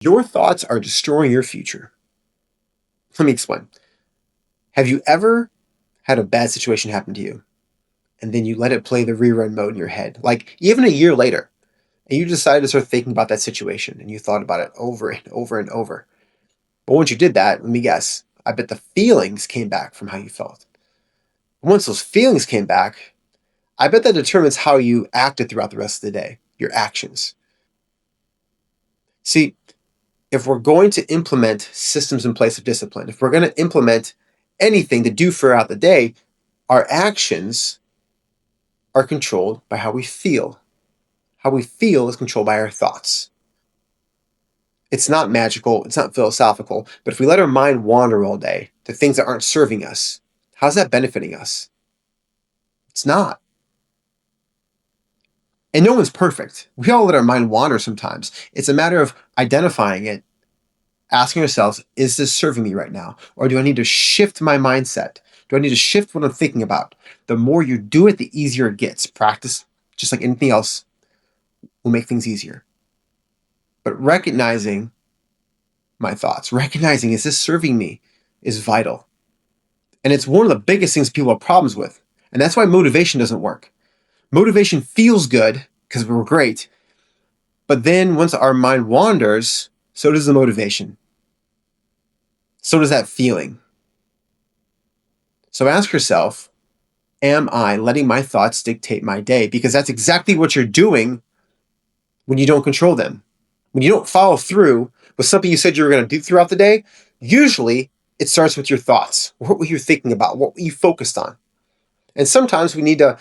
Your thoughts are destroying your future. Let me explain. Have you ever had a bad situation happen to you and then you let it play the rerun mode in your head, like even a year later, and you decided to start thinking about that situation and you thought about it over and over and over? But once you did that, let me guess, I bet the feelings came back from how you felt. Once those feelings came back, I bet that determines how you acted throughout the rest of the day, your actions. See, if we're going to implement systems in place of discipline, if we're going to implement anything to do throughout the day, our actions are controlled by how we feel. How we feel is controlled by our thoughts. It's not magical, it's not philosophical, but if we let our mind wander all day to things that aren't serving us, how's that benefiting us? It's not. And no one's perfect. We all let our mind wander sometimes. It's a matter of identifying it, asking ourselves, is this serving me right now? Or do I need to shift my mindset? Do I need to shift what I'm thinking about? The more you do it, the easier it gets. Practice, just like anything else, will make things easier. But recognizing my thoughts, recognizing, is this serving me, is vital. And it's one of the biggest things people have problems with. And that's why motivation doesn't work. Motivation feels good because we're great. But then once our mind wanders, so does the motivation. So does that feeling. So ask yourself, am I letting my thoughts dictate my day? Because that's exactly what you're doing when you don't control them. When you don't follow through with something you said you were going to do throughout the day, usually it starts with your thoughts. What were you thinking about? What were you focused on? And sometimes we need to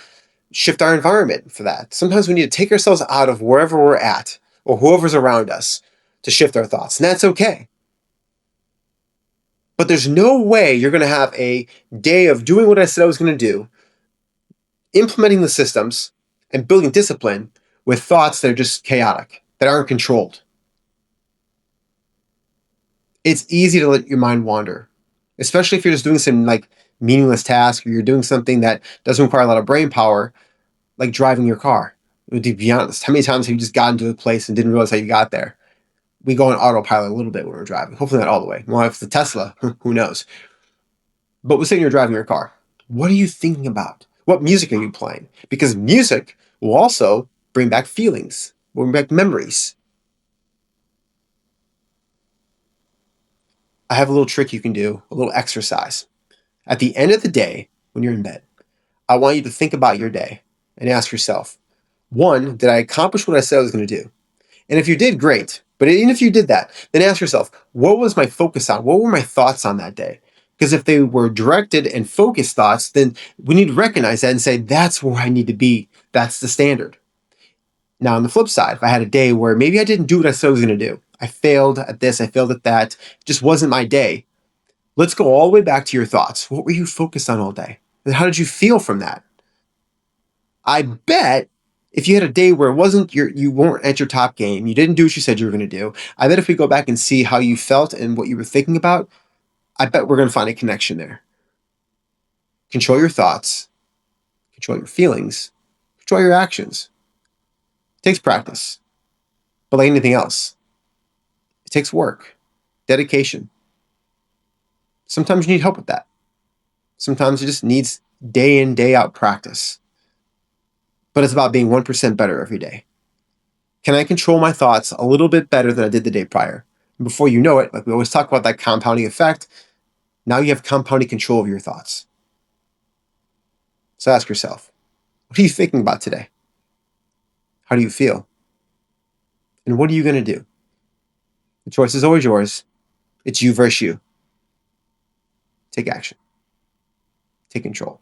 shift our environment for that. Sometimes we need to take ourselves out of wherever we're at or whoever's around us to shift our thoughts. And that's okay. But there's no way you're going to have a day of doing what I said I was going to do, implementing the systems, and building discipline with thoughts that are just chaotic, that aren't controlled. It's easy to let your mind wander, especially if you're just doing some like meaningless task or you're doing something that doesn't require a lot of brain power, like driving your car. To be honest, how many times have you just gotten to a place and didn't realize how you got there? We go on autopilot a little bit when we're driving. Hopefully not all the way. Well, if it's a Tesla, who knows? But let's say you're driving your car. What are you thinking about? What music are you playing? Because music will also bring back feelings, bring back memories. I have a little trick you can do, a little exercise. At the end of the day, when you're in bed, I want you to think about your day and ask yourself, one, did I accomplish what I said I was going to do? And if you did, great. But even if you did that, then ask yourself, what was my focus on? What were my thoughts on that day? Because if they were directed and focused thoughts, then we need to recognize that and say, that's where I need to be. That's the standard. Now, on the flip side, if I had a day where maybe I didn't do what I said I was going to do, I failed at this, I failed at that, it just wasn't my day. Let's go all the way back to your thoughts. What were you focused on all day? And how did you feel from that? I bet if you had a day where it wasn't you weren't at your top game, you didn't do what you said you were going to do, I bet if we go back and see how you felt and what you were thinking about, I bet we're going to find a connection there. Control your thoughts, control your feelings, control your actions. It takes practice, but like anything else, it takes work, dedication. Sometimes you need help with that. Sometimes it just needs day in, day out practice. But it's about being 1% better every day. Can I control my thoughts a little bit better than I did the day prior? And before you know it, like we always talk about that compounding effect, now you have compounding control of your thoughts. So ask yourself, what are you thinking about today? How do you feel? And what are you going to do? The choice is always yours. It's you versus you. Take action. Take control.